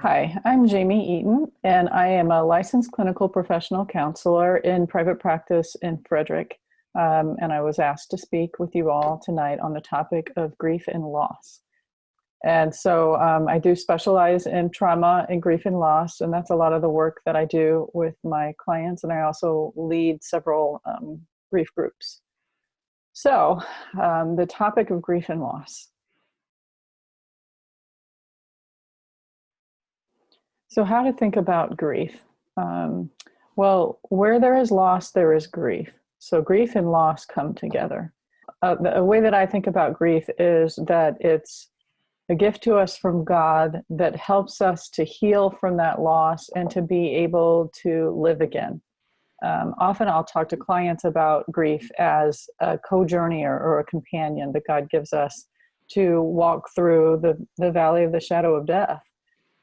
Hi, I'm Jamie Eaton, and I am a licensed clinical professional counselor in private practice in Frederick. And I was asked to speak with you all tonight on the topic of grief and loss. And so I do specialize in trauma and grief and loss, and that's a lot of the work that I do with my clients. And I also lead several grief groups. So the topic of grief and loss. So how to think about grief? Well, where there is loss, there is grief. So grief and loss come together. The way that I think about grief is that it's a gift to us from God that helps us to heal from that loss and to be able to live again. Often I'll talk to clients about grief as a co-journeyer or a companion that God gives us to walk through the valley of the shadow of death.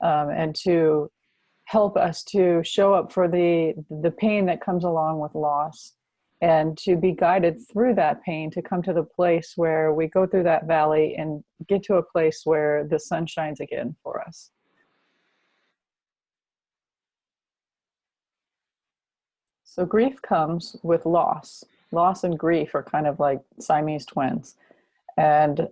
And to help us to show up for the pain that comes along with loss, and to be guided through that pain to come to the place where we go through that valley and get to a place where the sun shines again for us. So grief comes with loss. Loss and grief are kind of like Siamese twins. And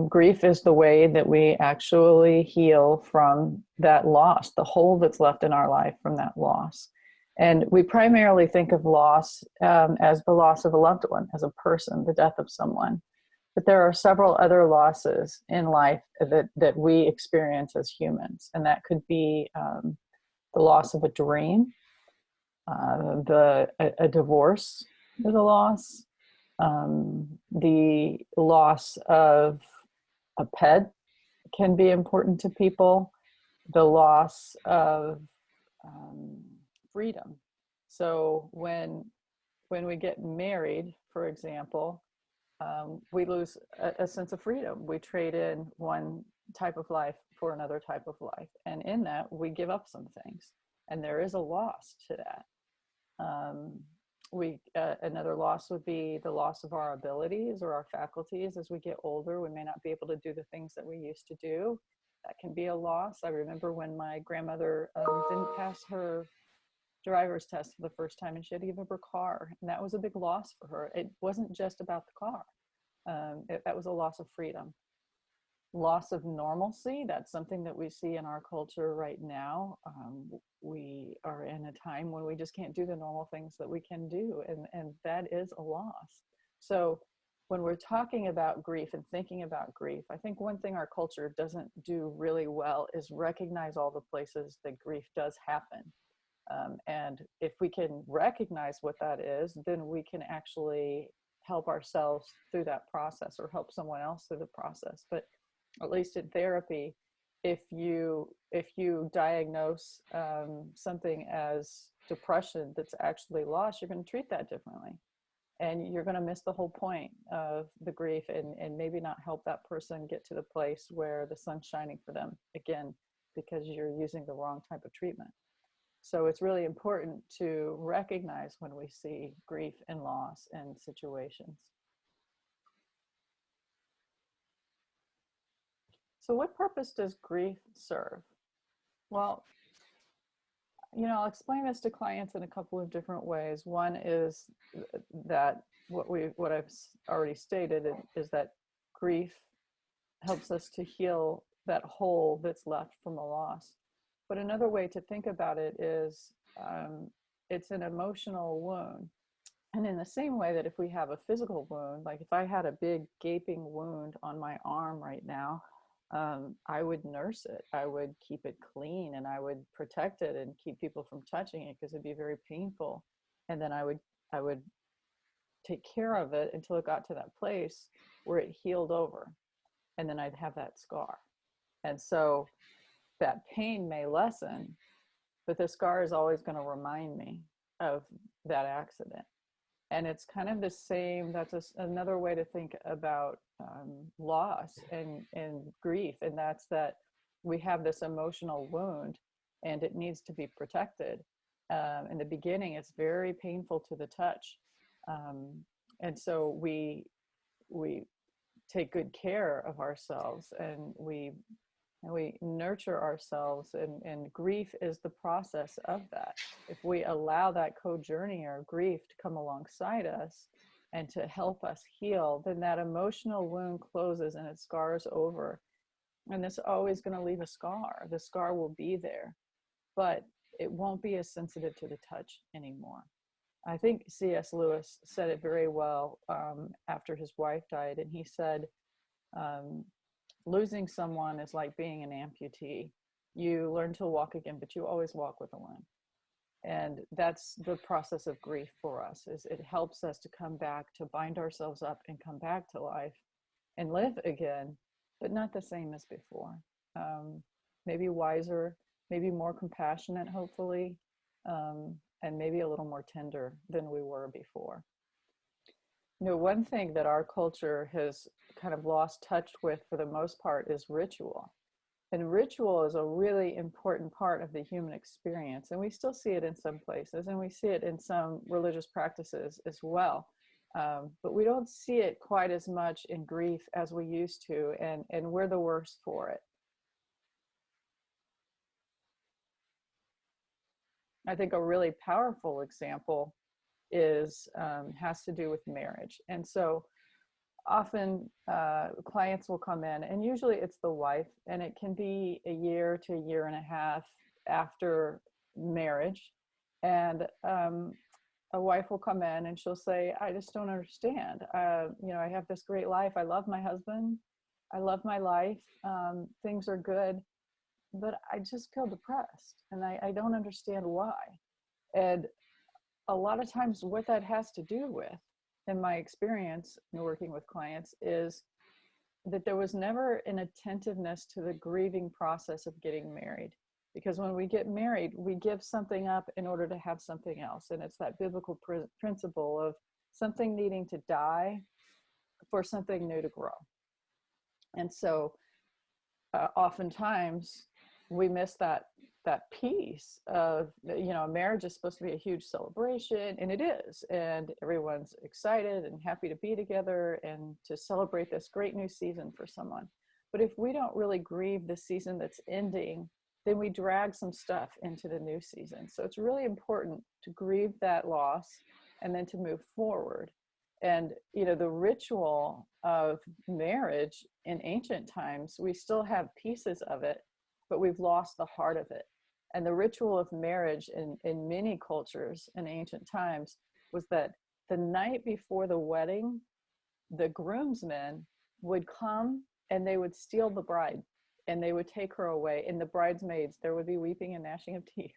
grief is the way that we actually heal from that loss, the hole that's left in our life from that loss. And we primarily think of loss as the loss of a loved one, as a person, the death of someone. But there are several other losses in life that we experience as humans. And that could be the loss of a dream, a divorce is a loss. The loss of a pet can be important to people. The loss of freedom. So when we get married, for example, we lose a sense of freedom. We trade in one type of life for another type of life, and in that we give up some things, and there is a loss to that. Another loss would be the loss of our abilities or our faculties. As we get older, we may not be able to do the things that we used to do. That can be a loss. I remember when my grandmother didn't pass her driver's test for the first time, and she had to give up her car, and that was a big loss for her. It wasn't just about the car. That was a loss of freedom. Loss of normalcy, that's something that we see in our culture right now. We are in a time when we just can't do the normal things that we can do, and that is a loss. So when we're talking about grief and thinking about grief, I think one thing our culture doesn't do really well is recognize all the places that grief does happen. And if we can recognize what that is, then we can actually help ourselves through that process or help someone else through the process. But at least in therapy, if you diagnose something as depression that's actually loss, you're going to treat that differently, and you're going to miss the whole point of the grief, and maybe not help that person get to the place where the sun's shining for them again, because you're using the wrong type of treatment. So it's really important to recognize when we see grief and loss in situations. So what purpose does grief serve? Well, I'll explain this to clients in a couple of different ways. One is that what I've already stated is that grief helps us to heal that hole that's left from a loss. But another way to think about it is it's an emotional wound. And in the same way that if we have a physical wound, like if I had a big gaping wound on my arm right now, I would nurse it. I would keep it clean, and I would protect it and keep people from touching it because it'd be very painful. And then I would take care of it until it got to that place where it healed over, and then I'd have that scar. And so that pain may lessen, but the scar is always going to remind me of that accident. And it's kind of the same. That's another way to think about loss and grief. And that's that we have this emotional wound and it needs to be protected. In the beginning, it's very painful to the touch. And so we take good care of ourselves, and we and we nurture ourselves, and grief is the process of that. If we allow that co-journeyer grief to come alongside us and to help us heal, then that emotional wound closes and it scars over. And it's always going to leave a scar. The scar will be there, but it won't be as sensitive to the touch anymore. I think C.S. Lewis said it very well after his wife died, and he said, um, losing someone is like being an amputee. You learn to walk again, but you always walk with a limp. And that's the process of grief for us, is it helps us to come back, to bind ourselves up and come back to life and live again, but not the same as before. Maybe wiser, maybe more compassionate, hopefully, and maybe a little more tender than we were before. You know, one thing that our culture has kind of lost touch with for the most part is ritual. And ritual is a really important part of the human experience. And we still see it in some places, and we see it in some religious practices as well. But we don't see it quite as much in grief as we used to, and we're the worst for it. I think a really powerful example is has to do with marriage. And so often clients will come in, and usually it's the wife, and it can be a year to a year and a half after marriage. And a wife will come in and she'll say, I just don't understand. You know, I have this great life. I love my husband. I love my life. Things are good, but I just feel depressed, and I don't understand why. And a lot of times what that has to do with, in my experience in working with clients, is that there was never an attentiveness to the grieving process of getting married. Because when we get married, we give something up in order to have something else. And it's that biblical principle of something needing to die for something new to grow. And so oftentimes we miss that piece of, you know, marriage is supposed to be a huge celebration, and it is, and everyone's excited and happy to be together and to celebrate this great new season for someone. But if we don't really grieve the season that's ending, then we drag some stuff into the new season. So it's really important to grieve that loss and then to move forward. And, you know, the ritual of marriage in ancient times, we still have pieces of it, but we've lost the heart of it. And the ritual of marriage in many cultures in ancient times was that the night before the wedding, the groomsmen would come and they would steal the bride, and they would take her away. And the bridesmaids, there would be weeping and gnashing of teeth.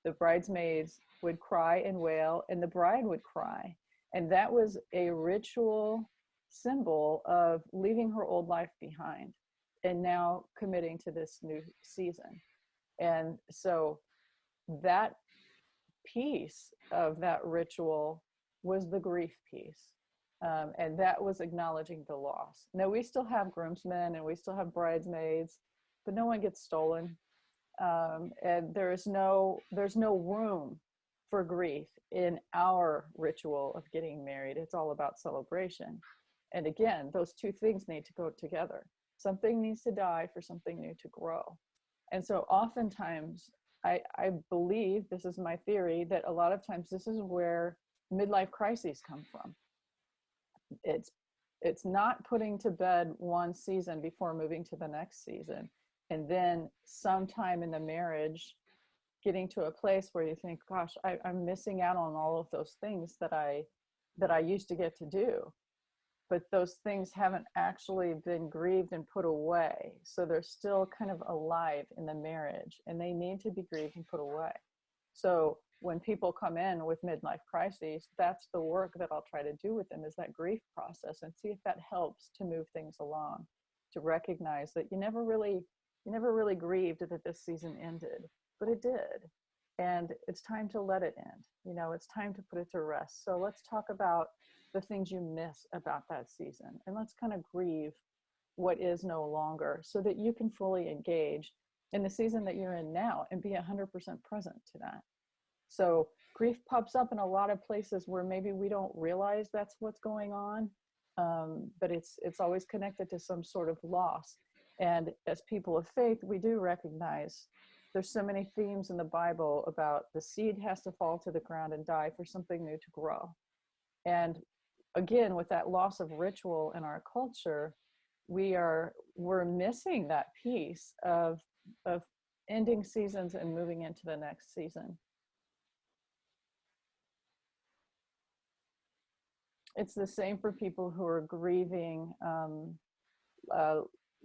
The bridesmaids would cry and wail, and the bride would cry. And that was a ritual symbol of leaving her old life behind and now committing to this new season. And so that piece of that ritual was the grief piece. And that was acknowledging the loss. Now, we still have groomsmen and we still have bridesmaids, but no one gets stolen. And there's no room for grief in our ritual of getting married. It's all about celebration. And again, those two things need to go together. Something needs to die for something new to grow. And so oftentimes, I believe, this is my theory, that a lot of times this is where midlife crises come from. It's not putting to bed one season before moving to the next season. And then sometime in the marriage, getting to a place where you think, gosh, I'm missing out on all of those things that I used to get to do. But those things haven't actually been grieved and put away. So they're still kind of alive in the marriage, and they need to be grieved and put away. So when people come in with midlife crises, that's the work that I'll try to do with them, is that grief process, and see if that helps to move things along, to recognize that you never really grieved that this season ended, but it did. And it's time to let it end. You know, it's time to put it to rest. So let's talk about the things you miss about that season, and let's kind of grieve what is no longer, so that you can fully engage in the season that you're in now and be 100% present to that. So grief pops up in a lot of places where maybe we don't realize that's what's going on, but it's always connected to some sort of loss. And as people of faith, we do recognize there's so many themes in the Bible about the seed has to fall to the ground and die for something new to grow. And again, with that loss of ritual in our culture, we're missing that piece of ending seasons and moving into the next season. It's the same for people who are grieving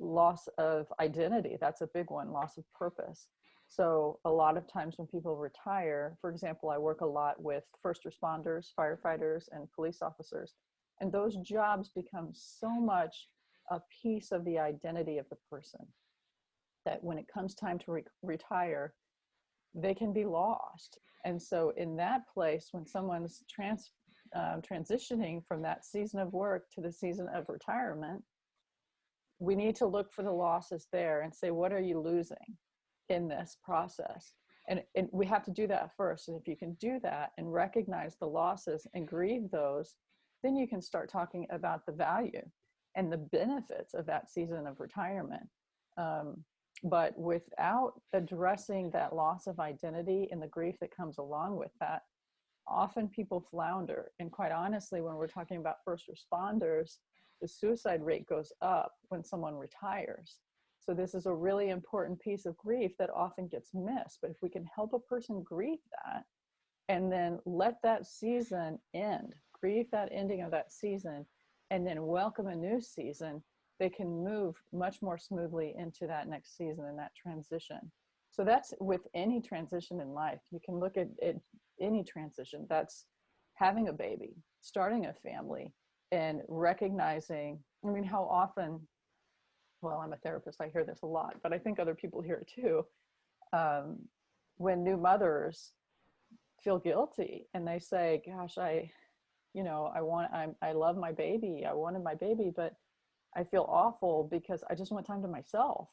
loss of identity. That's a big one, loss of purpose. So a lot of times when people retire, for example, I work a lot with first responders, firefighters, and police officers, and those jobs become so much a piece of the identity of the person that when it comes time to retire, they can be lost. And so in that place, when someone's transitioning from that season of work to the season of retirement, we need to look for the losses there and say, what are you losing in this process? And we have to do that first. And if you can do that and recognize the losses and grieve those, then you can start talking about the value and the benefits of that season of retirement. But without addressing that loss of identity and the grief that comes along with that, often people flounder. And quite honestly, when we're talking about first responders, the suicide rate goes up when someone retires. So this is a really important piece of grief that often gets missed. But if we can help a person grieve that and then let that season end, grieve that ending of that season, and then welcome a new season, they can move much more smoothly into that next season and that transition. So that's with any transition in life. You can look at any transition. That's having a baby, starting a family, and recognizing, I mean, how often, well, I'm a therapist, I hear this a lot, but I think other people hear it too. When new mothers feel guilty and they say, gosh, I love my baby. I wanted my baby, but I feel awful because I just want time to myself.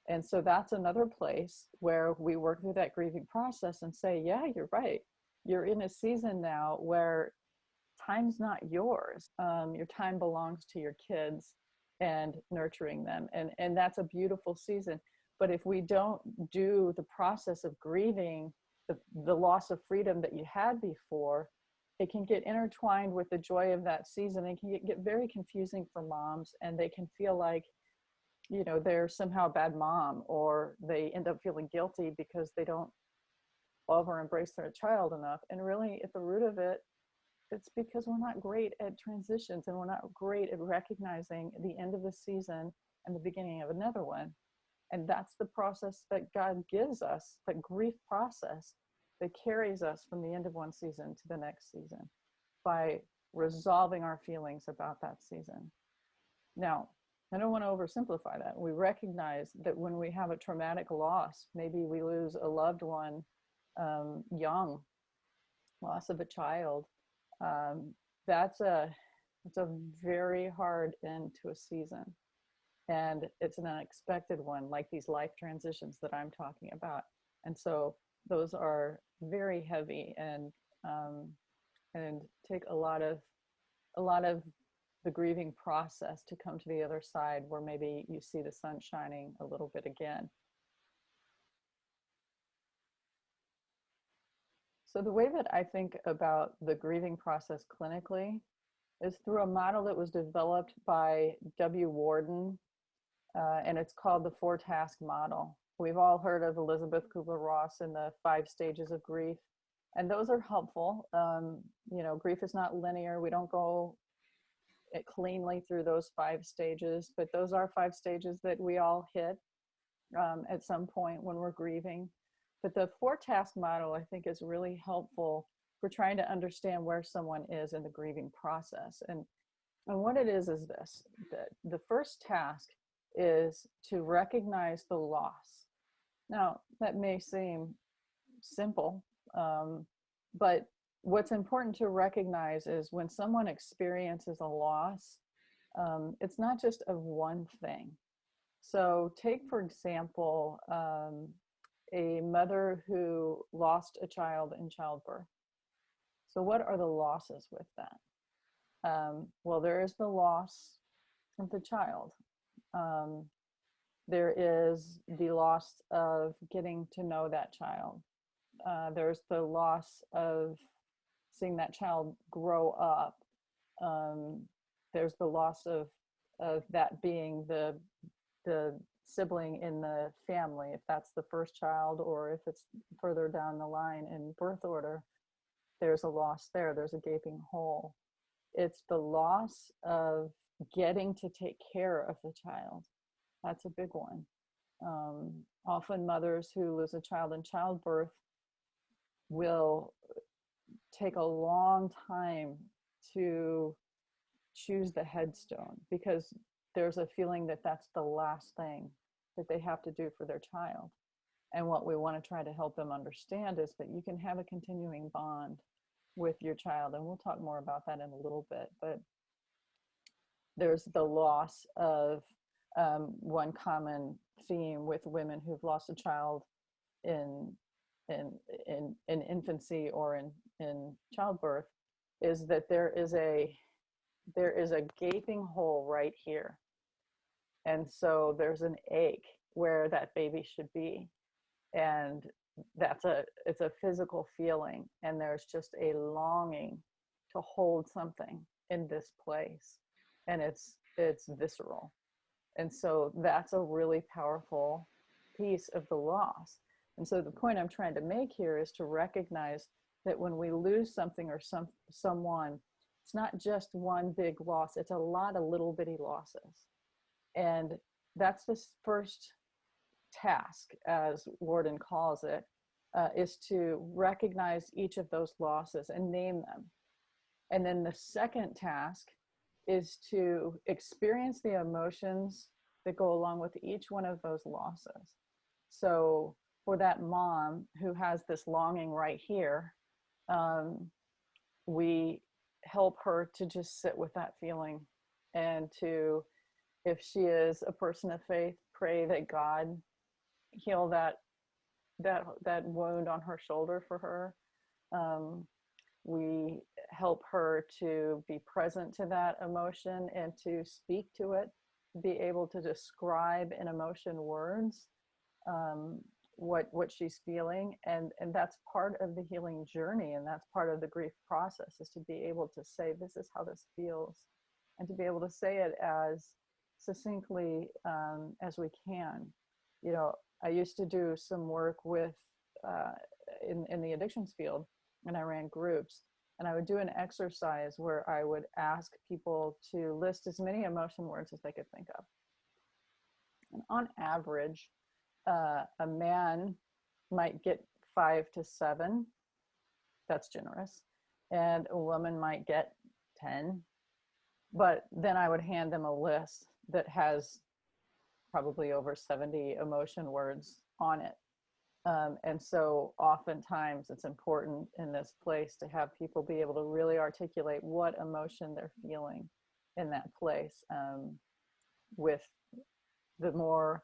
And so that's another place where we work through that grieving process and say, yeah, you're right. You're in a season now where time's not yours. Your time belongs to your kids and nurturing them. And that's a beautiful season. But if we don't do the process of grieving the loss of freedom that you had before, it can get intertwined with the joy of that season. It can get very confusing for moms, and they can feel like, you know, they're somehow a bad mom, or they end up feeling guilty because they don't love or embrace their child enough. And really, at the root of it, it's because we're not great at transitions, and we're not great at recognizing the end of the season and the beginning of another one. And that's the process that God gives us, that grief process that carries us from the end of one season to the next season by resolving our feelings about that season. Now, I don't want to oversimplify that. We recognize that when we have a traumatic loss, maybe we lose a loved one young, loss of a child, it's a very hard end to a season. And it's an unexpected one, like these life transitions that I'm talking about. And so those are very heavy and take a lot of the grieving process to come to the other side, where maybe you see the sun shining a little bit again. So the way that I think about the grieving process clinically is through a model that was developed by W. Warden, and it's called the 4-task model. We've all heard of Elizabeth Kubler-Ross and the 5 stages of grief, and those are helpful. Grief is not linear. We don't go cleanly through those 5 stages, but those are 5 stages that we all hit at some point when we're grieving. But the 4-task model, I think, is really helpful for trying to understand where someone is in the grieving process. And what it is this: the first task is to recognize the loss. Now, that may seem simple, but what's important to recognize is when someone experiences a loss, it's not just of one thing. So take, for example, a mother who lost a child in childbirth. So what are the losses with that? Well, there is the loss of the child. There is the loss of getting to know that child. There's the loss of seeing that child grow up. Um, there's the loss of that being the sibling in the family, if that's the first child, or if it's further down the line in birth order. There's a loss there. There's a gaping hole. It's the loss of getting to take care of the child. That's a big one. Often mothers who lose a child in childbirth will take a long time to choose the headstone, because there's a feeling that that's the last thing that they have to do for their child. And what we want to try to help them understand is that you can have a continuing bond with your child. And we'll talk more about that in a little bit. But there's the loss of one common theme with women who've lost a child in infancy or in childbirth, is that there is a gaping hole right here. And so there's an ache where that baby should be. And it's a physical feeling. And there's just a longing to hold something in this place. And it's visceral. And so that's a really powerful piece of the loss. And so the point I'm trying to make here is to recognize that when we lose something or someone, it's not just one big loss, it's a lot of little bitty losses. And that's the first task, as Worden calls it, is to recognize each of those losses and name them. And then the second task is to experience the emotions that go along with each one of those losses. So for that mom who has this longing right here, we help her to just sit with that feeling, and to, if she is a person of faith, pray that God heal that wound on her shoulder for her. We help her to be present to that emotion and to speak to it, be able to describe in emotion words what she's feeling. And that's part of the healing journey, and that's part of the grief process, is to be able to say, this is how this feels, and to be able to say it as succinctly as we can. You know, I used to do some work with in the addictions field, and I ran groups, and I would do an exercise where I would ask people to list as many emotion words as they could think of. And on average, a man might get 5 to 7. That's generous. And a woman might get 10. But then I would hand them a list that has probably over 70 emotion words on it. And so oftentimes it's important in this place to have people be able to really articulate what emotion they're feeling in that place, with the more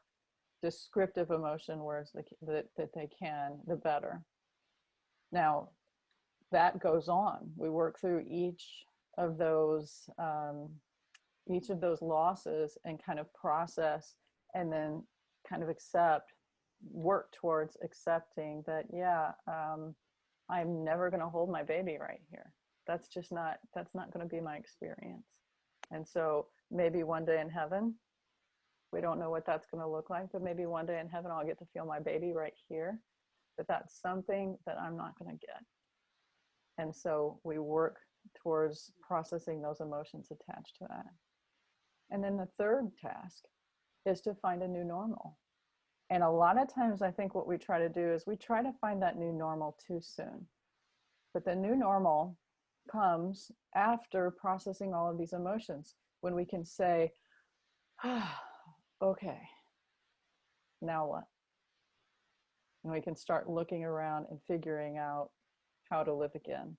descriptive emotion words that they can, the better. Now, that goes on. We work through each of those losses and kind of process, and then kind of work towards accepting that, yeah, I'm never going to hold my baby right here. That's not going to be my experience. And so maybe one day in heaven, we don't know what that's going to look like, but maybe one day in heaven I'll get to feel my baby right here. But that's something that I'm not going to get. And so we work towards processing those emotions attached to that. And then the third task is to find a new normal. And a lot of times I think what we try to do is we try to find that new normal too soon. But the new normal comes after processing all of these emotions, when we can say, okay, now what? And we can start looking around and figuring out how to live again.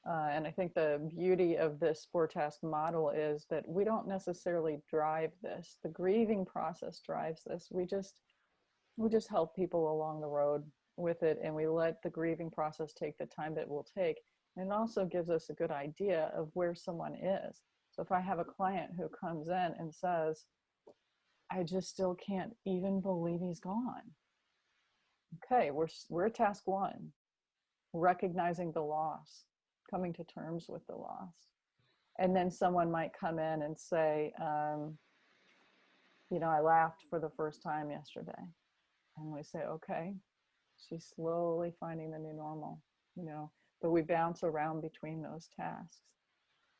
And I think the beauty of this 4-task model is that we don't necessarily drive this. The grieving process drives this. We just help people along the road with it, and we let the grieving process take the time that it will take. And it also gives us a good idea of where someone is. So if I have a client who comes in and says, I just still can't even believe he's gone. Okay, we're task one, recognizing the loss, coming to terms with the loss. And then someone might come in and say, I laughed for the first time yesterday. And we say, okay, she's slowly finding the new normal, but we bounce around between those tasks.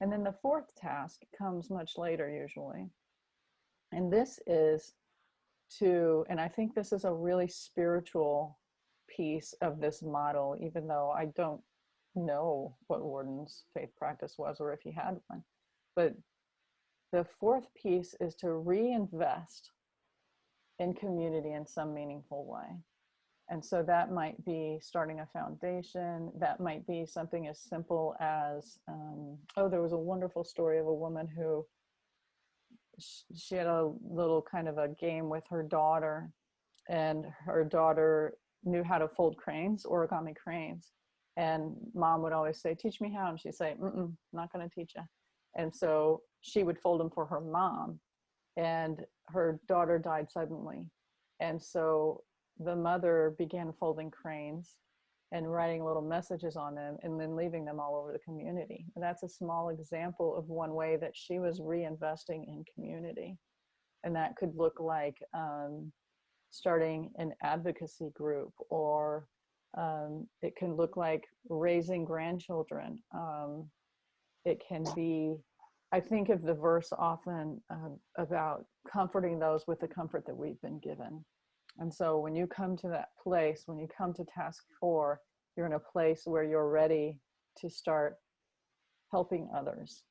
And then the fourth task comes much later usually. And this is and I think this is a really spiritual piece of this model, even though I don't know what Warden's faith practice was or if he had one. But the fourth piece is to reinvest in community in some meaningful way. And so that might be starting a foundation. That might be something as simple as, there was a wonderful story of a woman who, she had a little kind of a game with her daughter, and her daughter knew how to fold cranes, origami cranes. And mom would always say, teach me how. And she'd say, not going to teach you. And so she would fold them for her mom, and her daughter died suddenly. And so the mother began folding cranes and writing little messages on them and then leaving them all over the community. And that's a small example of one way that she was reinvesting in community. And that could look like starting an advocacy group, or it can look like raising grandchildren. It can be, I think of the verse often about comforting those with the comfort that we've been given. And so when you come to that place, when you come to task 4, you're in a place where you're ready to start helping others,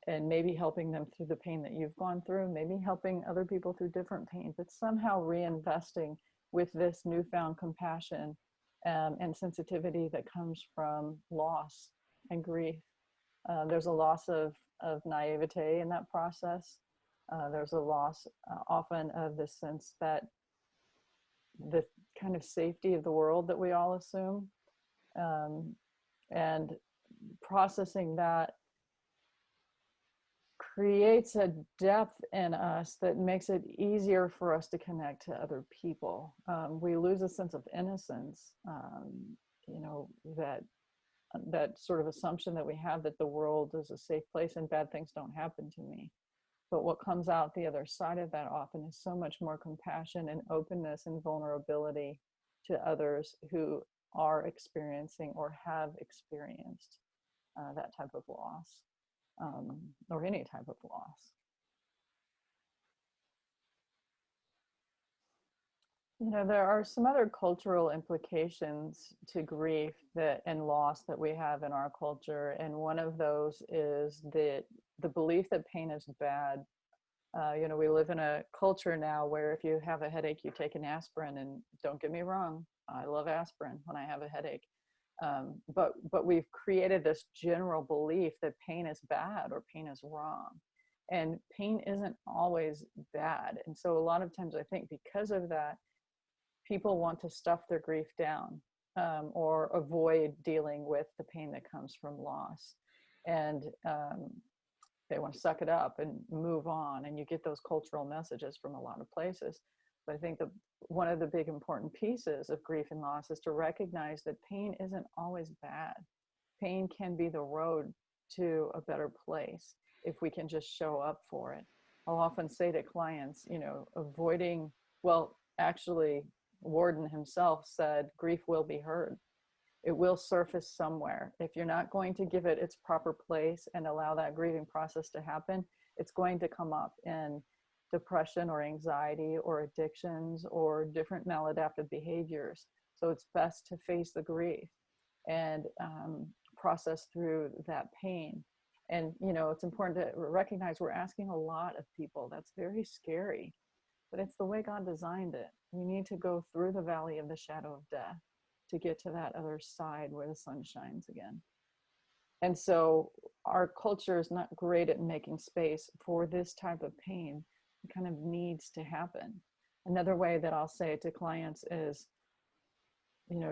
and maybe helping them through the pain that you've gone through, maybe helping other people through different pain, but somehow reinvesting with this newfound compassion and sensitivity that comes from loss and grief. There's a loss of naivete in that process. There's a loss often of the sense that the kind of safety of the world that we all assume, and processing that creates a depth in us that makes it easier for us to connect to other people. We lose a sense of innocence, that sort of assumption that we have that the world is a safe place and bad things don't happen to me. But what comes out the other side of that often is so much more compassion and openness and vulnerability to others who are experiencing or have experienced that type of loss, or any type of loss. There are some other cultural implications to grief and loss that we have in our culture. And one of those is the belief that pain is bad. We live in a culture now where if you have a headache, you take an aspirin, and don't get me wrong, I love aspirin when I have a headache. But we've created this general belief that pain is bad or pain is wrong. And pain isn't always bad. And so a lot of times I think because of that, people want to stuff their grief down, or avoid dealing with the pain that comes from loss. And they want to suck it up and move on. And you get those cultural messages from a lot of places. But I think that one of the big important pieces of grief and loss is to recognize that pain isn't always bad. Pain can be the road to a better place if we can just show up for it. I'll often say to clients, avoiding, actually, Warden himself said, grief will be heard. It will surface somewhere. If you're not going to give it its proper place and allow that grieving process to happen, it's going to come up in depression or anxiety or addictions or different maladaptive behaviors. So it's best to face the grief and process through that pain. And, it's important to recognize we're asking a lot of people. That's very scary, but it's the way God designed it. We need to go through the valley of the shadow of death to get to that other side where the sun shines again. And so our culture is not great at making space for this type of pain. It kind of needs to happen. Another way that I'll say it to clients is,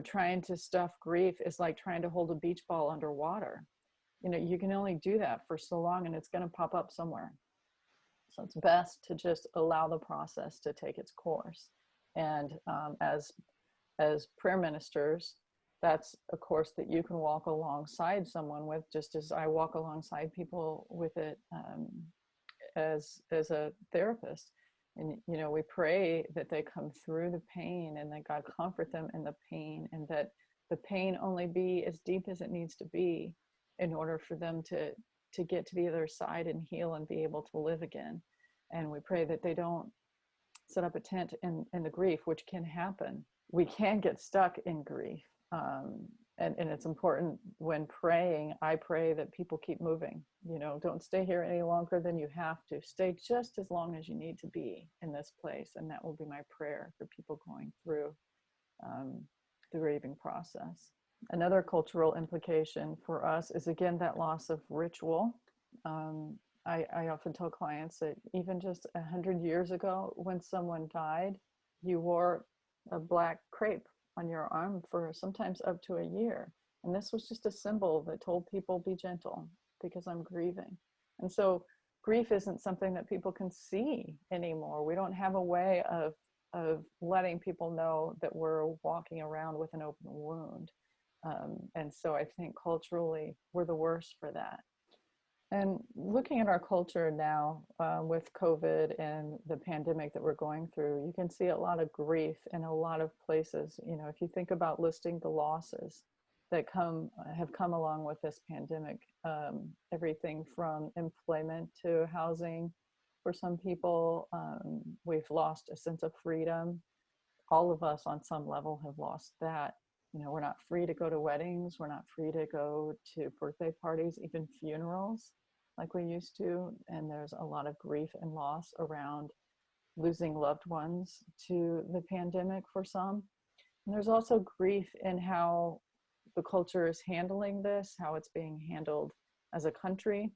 trying to stuff grief is like trying to hold a beach ball underwater. You can only do that for so long, and it's going to pop up somewhere. So it's best to just allow the process to take its course. And as prayer ministers, that's a course that you can walk alongside someone with, just as I walk alongside people with it as a therapist. And we pray that they come through the pain, and that God comfort them in the pain, and that the pain only be as deep as it needs to be in order for them to get to the other side and heal and be able to live again. And we pray that they don't set up a tent in the grief, which can happen. We can get stuck in grief. And it's important when praying, I pray that people keep moving. Don't stay here any longer than you have to. Stay just as long as you need to be in this place. And that will be my prayer for people going through the grieving process. Another cultural implication for us is, again, that loss of ritual. I often tell clients that even just 100 years ago, when someone died, you wore a black crepe on your arm for sometimes up to a year. And this was just a symbol that told people, be gentle because I'm grieving. And so grief isn't something that people can see anymore. We don't have a way of letting people know that we're walking around with an open wound. And so I think culturally, we're the worst for that. And looking at our culture now with COVID and the pandemic that we're going through, you can see a lot of grief in a lot of places. If you think about listing the losses that have come along with this pandemic, everything from employment to housing. For some people, we've lost a sense of freedom. All of us on some level have lost that. We're not free to go to weddings. We're not free to go to birthday parties, even funerals like we used to. And there's a lot of grief and loss around losing loved ones to the pandemic for some. And there's also grief in how the culture is handling this, how it's being handled as a country.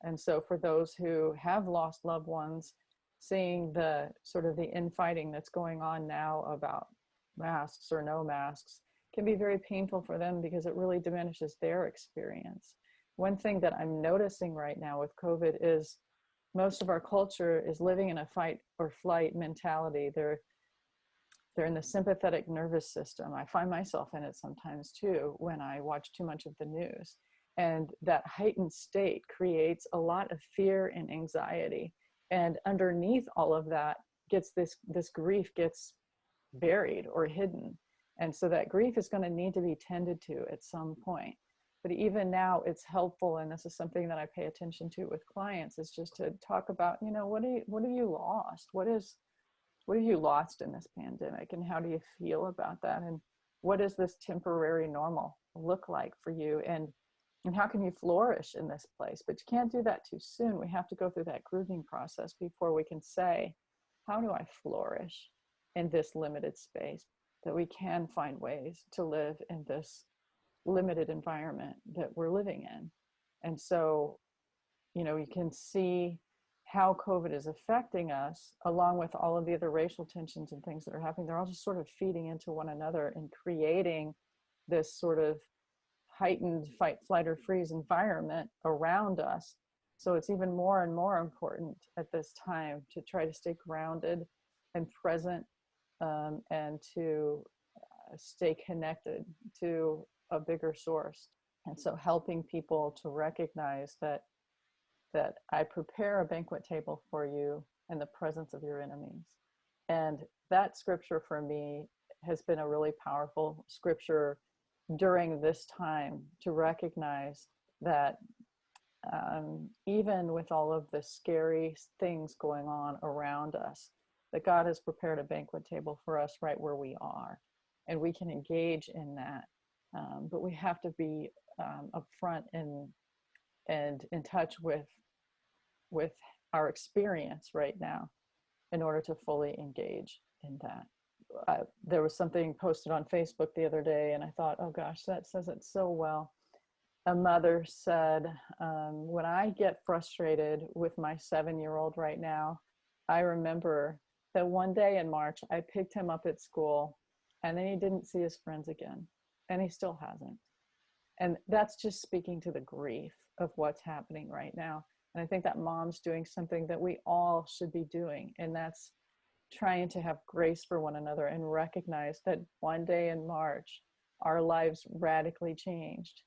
And so for those who have lost loved ones, seeing the sort of the infighting that's going on now about masks or no masks can be very painful for them, because it really diminishes their experience. One thing that I'm noticing right now with COVID is most of our culture is living in a fight or flight mentality. They're in the sympathetic nervous system. I find myself in it sometimes too when I watch too much of the news. And that heightened state creates a lot of fear and anxiety. And underneath all of that this grief gets buried or hidden. And so that grief is going to need to be tended to at some point. But even now, it's helpful, and this is something that I pay attention to with clients, is just to talk about, what have you lost? What have you lost in this pandemic, and how do you feel about that? And what does this temporary normal look like for you? And how can you flourish in this place? But you can't do that too soon. We have to go through that grieving process before we can say, how do I flourish in this limited space? That we can find ways to live in this limited environment that we're living in. And so, you can see how COVID is affecting us, along with all of the other racial tensions and things that are happening. They're all just sort of feeding into one another and creating this sort of heightened fight, flight, or freeze environment around us. So it's even more and more important at this time to try to stay grounded and present, and to stay connected to a bigger source. And so helping people to recognize that I prepare a banquet table for you in the presence of your enemies. And that scripture for me has been a really powerful scripture during this time, to recognize that even with all of the scary things going on around us, that God has prepared a banquet table for us right where we are. And we can engage in that. But we have to be upfront and in touch with our experience right now in order to fully engage in that. There was something posted on Facebook the other day, and I thought, oh gosh, that says it so well. A mother said, when I get frustrated with my 7-year-old right now, I remember that one day in March, I picked him up at school, and then he didn't see his friends again, and he still hasn't. And that's just speaking to the grief of what's happening right now. And I think that mom's doing something that we all should be doing, and that's trying to have grace for one another and recognize that one day in March, our lives radically changed,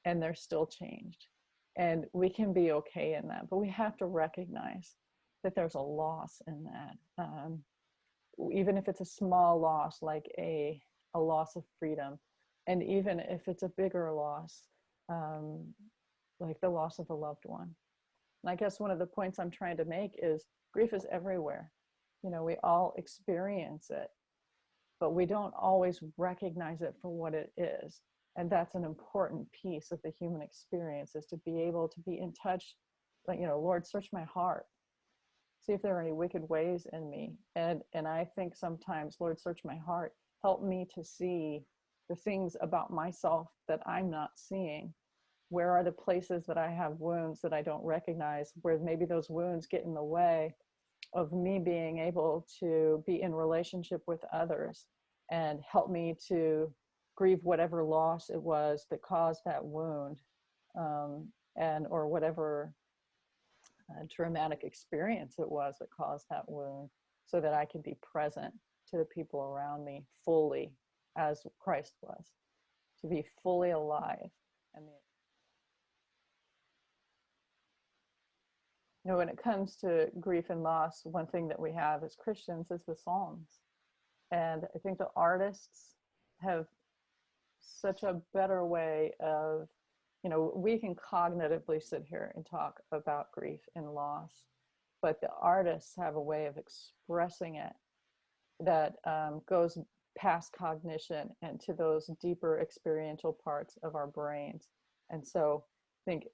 and they're still changed. And we can be okay in that, but we have to recognize that there's a loss in that. Even if it's a small loss, like a loss of freedom, and even if it's a bigger loss, like the loss of a loved one. And I guess one of the points I'm trying to make is grief is everywhere. You know, we all experience it, but we don't always recognize it for what it is. And that's an important piece of the human experience, is to be able to be in touch, like, you know, Lord, search my heart. See if there are any wicked ways in me. And I think sometimes, Lord, search my heart. Help me to see the things about myself that I'm not seeing. Where are the places that I have wounds that I don't recognize, where maybe those wounds get in the way of me being able to be in relationship with others, and help me to grieve whatever loss it was that caused that wound, and or whatever traumatic experience it was that caused that wound, so that I can be present to the people around me fully as Christ was, to be fully alive. And you know, when it comes to grief and loss, one thing that we have as Christians is the Psalms. And I think the artists have such a better way of, you know, we can cognitively sit here and talk about grief and loss, but the artists have a way of expressing it that goes past cognition and to those deeper experiential parts of our brains. And so I think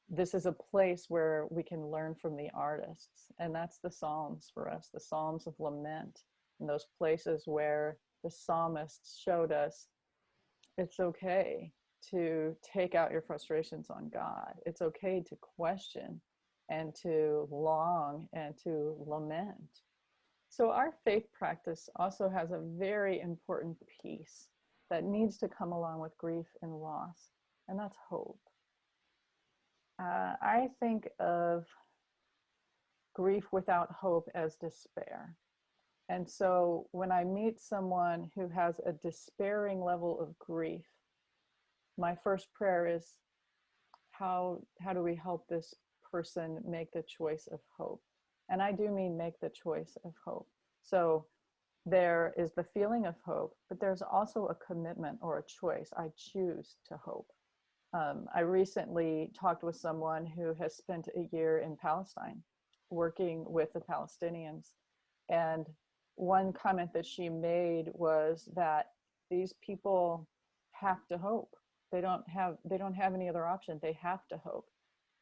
this is a place where we can learn from the artists, and that's the Psalms for us, the Psalms of lament, and those places where the psalmists showed us it's okay to take out your frustrations on God. It's okay to question and to long and to lament. So our faith practice also has a very important piece that needs to come along with grief and loss, and that's hope. I think of grief without hope as despair. And so when I meet someone who has a despairing level of grief, my first prayer is, how do we help this person make the choice of hope? And I do mean make the choice of hope. So there is the feeling of hope, but there's also a commitment or a choice. I choose to hope. I recently talked with someone who has spent a year in Palestine working with the Palestinians. And one comment that she made was that these people have to hope. They don't have any other option. They have to hope.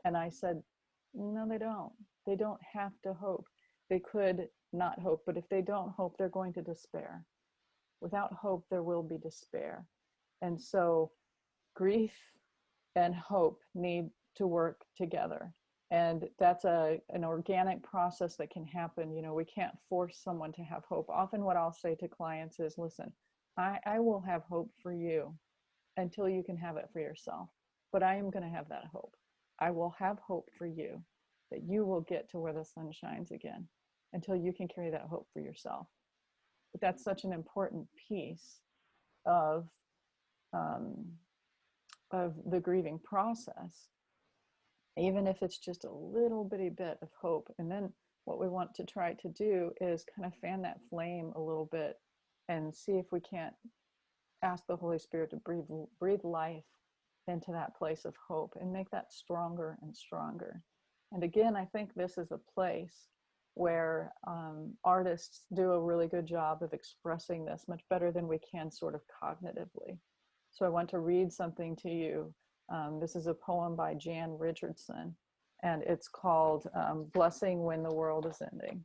And I said, no, they don't. They don't have to hope. They could not hope, but if they don't hope, they're going to despair. Without hope, there will be despair. And so grief and hope need to work together. And that's an organic process that can happen. You know, we can't force someone to have hope. Often what I'll say to clients is, listen, I will have hope for you until you can have it for yourself. But I am going to have that hope. I will have hope for you, that you will get to where the sun shines again, until you can carry that hope for yourself. But that's such an important piece of the grieving process, even if it's just a little bitty bit of hope. And then what we want to try to do is kind of fan that flame a little bit and see if we can't ask the Holy Spirit to breathe life into that place of hope and make that stronger and stronger. And again, I think this is a place where artists do a really good job of expressing this much better than we can sort of cognitively. So I want to read something to you. This is a poem by Jan Richardson, and it's called Blessing When the World is Ending.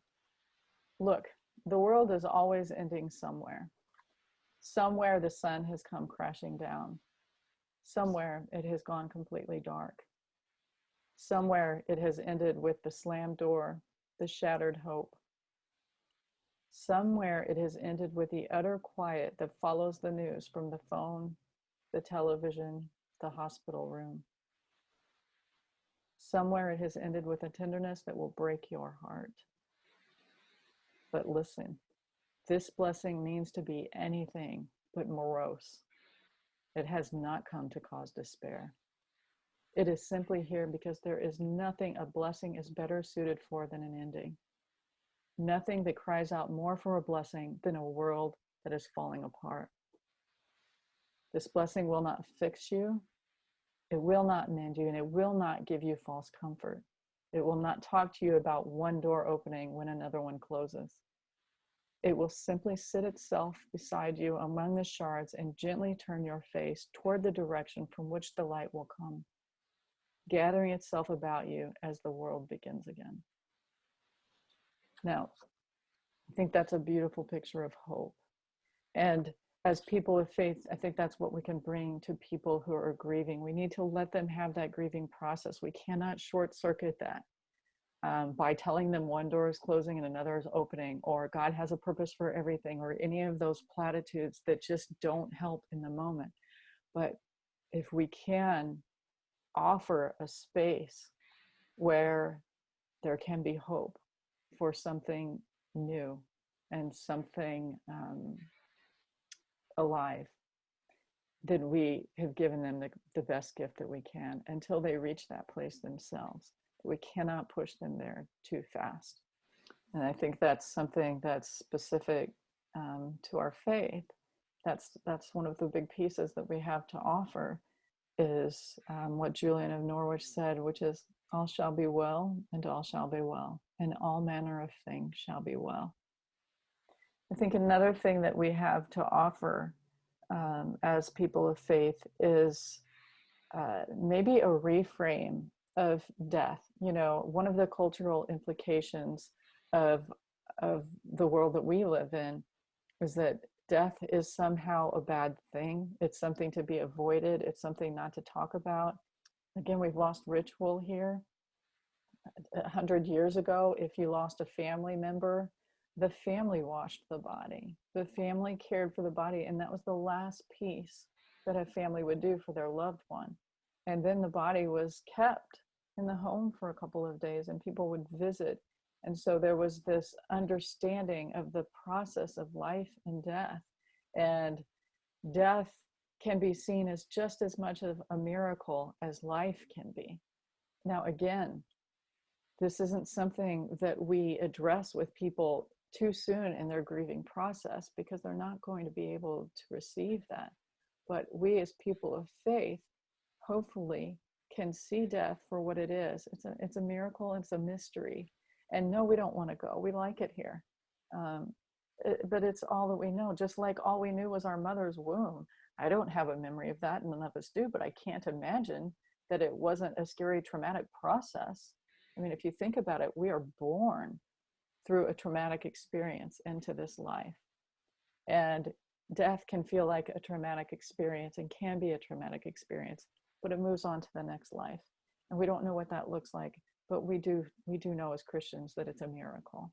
Look, the world is always ending somewhere. Somewhere the sun has come crashing down. Somewhere it has gone completely dark. Somewhere it has ended with the slammed door, the shattered hope. Somewhere it has ended with the utter quiet that follows the news from the phone, the television, the hospital room. Somewhere it has ended with a tenderness that will break your heart. But listen, this blessing means to be anything but morose. It has not come to cause despair. It is simply here because there is nothing a blessing is better suited for than an ending. Nothing that cries out more for a blessing than a world that is falling apart. This blessing will not fix you. It will not mend you, and it will not give you false comfort. It will not talk to you about one door opening when another one closes. It will simply sit itself beside you among the shards and gently turn your face toward the direction from which the light will come, gathering itself about you as the world begins again. Now, I think that's a beautiful picture of hope. And as people of faith, I think that's what we can bring to people who are grieving. We need to let them have that grieving process. We cannot short circuit that by telling them one door is closing and another is opening, or God has a purpose for everything, or any of those platitudes that just don't help in the moment. But if we can offer a space where there can be hope for something new and something alive, then we have given them the best gift that we can until they reach that place themselves. We cannot push them there too fast. And I think that's something that's specific to our faith. That's one of the big pieces that we have to offer is what Julian of Norwich said, which is, all shall be well, and all shall be well, and all manner of things shall be well. I think another thing that we have to offer as people of faith is maybe a reframe of death. You know, one of the cultural implications of the world that we live in is that death is somehow a bad thing. It's something to be avoided. It's something not to talk about. Again, we've lost ritual here. 100 years ago, if you lost a family member, the family washed the body. The family cared for the body, and that was the last piece that a family would do for their loved one. And then the body was kept in the home for a couple of days, and people would visit. And so there was this understanding of the process of life and death. And death can be seen as just as much of a miracle as life can be. Now, again, this isn't something that we address with people too soon in their grieving process, because they're not going to be able to receive that. But we as people of faith, hopefully, can see death for what it is. It's a miracle, it's a mystery. And no, we don't want to go. We like it here. But it's all that we know. Just like all we knew was our mother's womb. I don't have a memory of that, and none of us do, but I can't imagine that it wasn't a scary, traumatic process. I mean, if you think about it, we are born through a traumatic experience into this life. And death can feel like a traumatic experience and can be a traumatic experience, but it moves on to the next life. And we don't know what that looks like, but we do know as Christians that it's a miracle.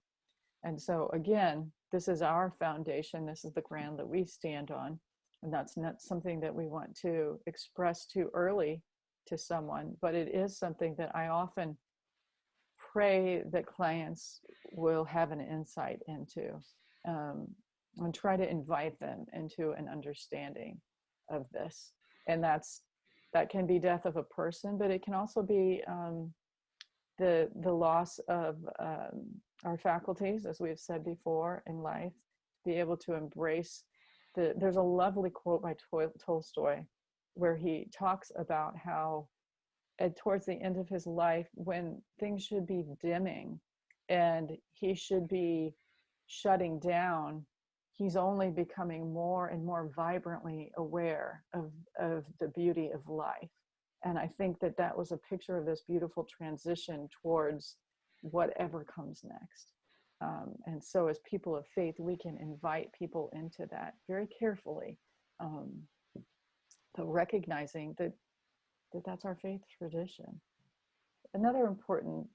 And so again, this is our foundation. This is the ground that we stand on. And that's not something that we want to express too early to someone, but it is something that I often pray that clients will have an insight into, and try to invite them into an understanding of this. And that can be death of a person, but it can also be the loss of our faculties, as we've said before, in life, be able to embrace there's a lovely quote by Tolstoy where he talks about how towards the end of his life, when things should be dimming and he should be shutting down, he's only becoming more and more vibrantly aware of the beauty of life. And I think that was a picture of this beautiful transition towards whatever comes next. And so as people of faith, we can invite people into that very carefully, but recognizing that that's our faith tradition. Another important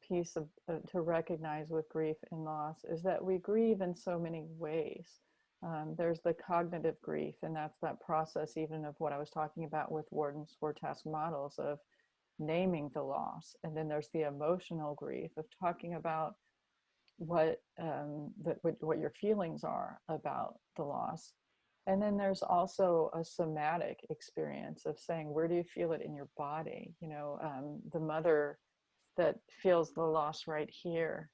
piece to recognize with grief and loss is that we grieve in so many ways. There's the cognitive grief, and that's that process even of what I was talking about with Wharton's 4-task models of naming the loss. And then there's the emotional grief of talking about what what your feelings are about the loss. And then there's also a somatic experience of saying, where do you feel it in your body? You know, the mother that feels the loss right here,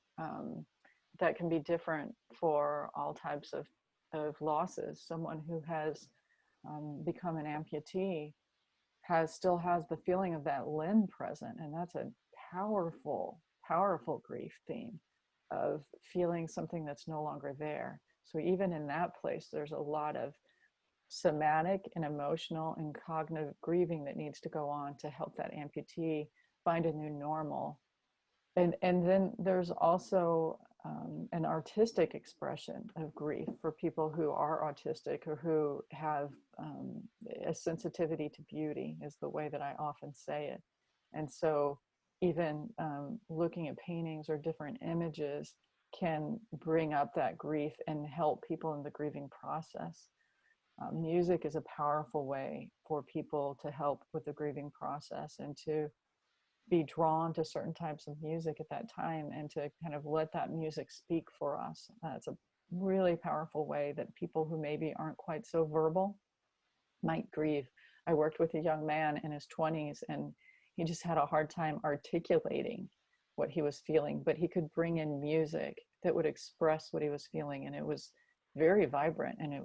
that can be different for all types of losses. Someone who has become an amputee still has the feeling of that limb present, and that's a powerful grief theme of feeling something that's no longer there. So even in that place, there's a lot of somatic and emotional and cognitive grieving that needs to go on to help that amputee find a new normal. And then there's also an artistic expression of grief for people who are autistic or who have a sensitivity to beauty, is the way that I often say it. And so even looking at paintings or different images can bring up that grief and help people in the grieving process. Music is a powerful way for people to help with the grieving process and to be drawn to certain types of music at that time and to kind of let that music speak for us. It's a really powerful way that people who maybe aren't quite so verbal might grieve. I worked with a young man in his 20s, and he just had a hard time articulating what he was feeling, but he could bring in music that would express what he was feeling, and it was very vibrant, and it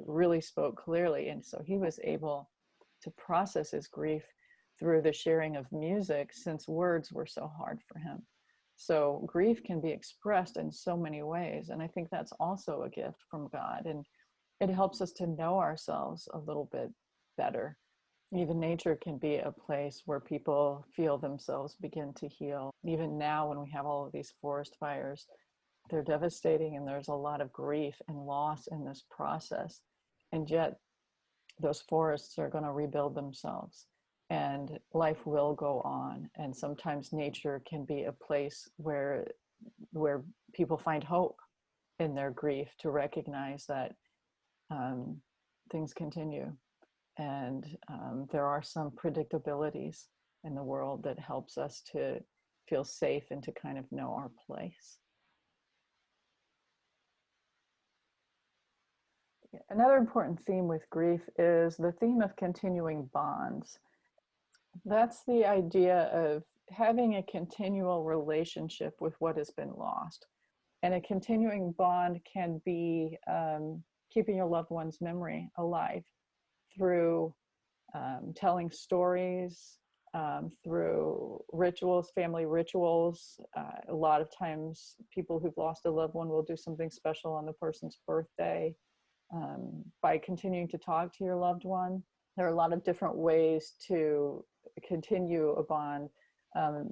really spoke clearly. And so he was able to process his grief through the sharing of music, since words were so hard for him. So grief can be expressed in so many ways, and I think that's also a gift from God, and it helps us to know ourselves a little bit better. Even nature can be a place where people feel themselves begin to heal. Even now, when we have all of these forest fires, they're devastating, and there's a lot of grief and loss in this process, and yet those forests are going to rebuild themselves, and life will go on. And sometimes nature can be a place where people find hope in their grief, to recognize that things continue, and there are some predictabilities in the world that helps us to feel safe and to kind of know our place. Another important theme with grief is the theme of continuing bonds. That's the idea of having a continual relationship with what has been lost. And a continuing bond can be keeping your loved one's memory alive through telling stories, through rituals, family rituals. A lot of times people who've lost a loved one will do something special on the person's birthday. By continuing to talk to your loved one, there are a lot of different ways to continue a bond.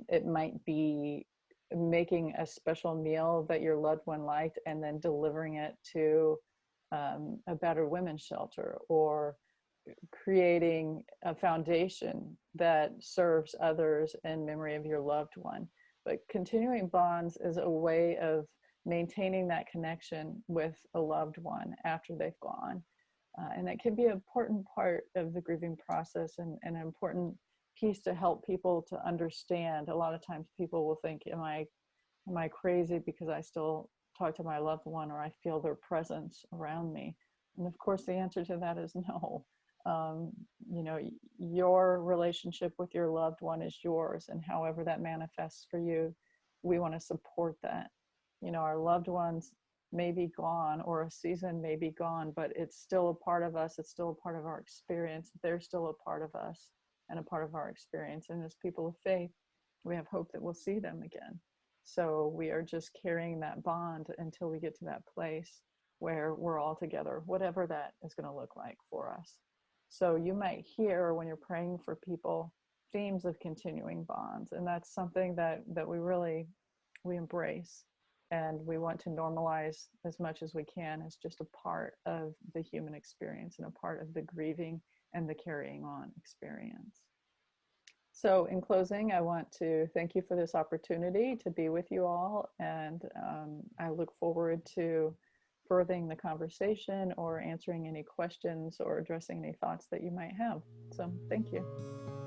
It might be making a special meal that your loved one liked and then delivering it to a battered women's shelter, or creating a foundation that serves others in memory of your loved one. But continuing bonds is a way of maintaining that connection with a loved one after they've gone. And that can be an important part of the grieving process, and an important piece to help people to understand. A lot of times people will think, am I crazy because I still talk to my loved one, or I feel their presence around me? And of course the answer to that is no. You know, your relationship with your loved one is yours, and however that manifests for you, we want to support that. You know, our loved ones may be gone, or a season may be gone, but it's still a part of us. It's still a part of our experience. They're still a part of us and a part of our experience. And as people of faith, we have hope that we'll see them again. So we are just carrying that bond until we get to that place where we're all together, whatever that is going to look like for us. So you might hear, when you're praying for people, themes of continuing bonds, and that's something that we embrace, and we want to normalize as much as we can as just a part of the human experience and a part of the grieving and the carrying on experience. So in closing, I want to thank you for this opportunity to be with you all, and I look forward to furthering the conversation or answering any questions or addressing any thoughts that you might have. So thank you.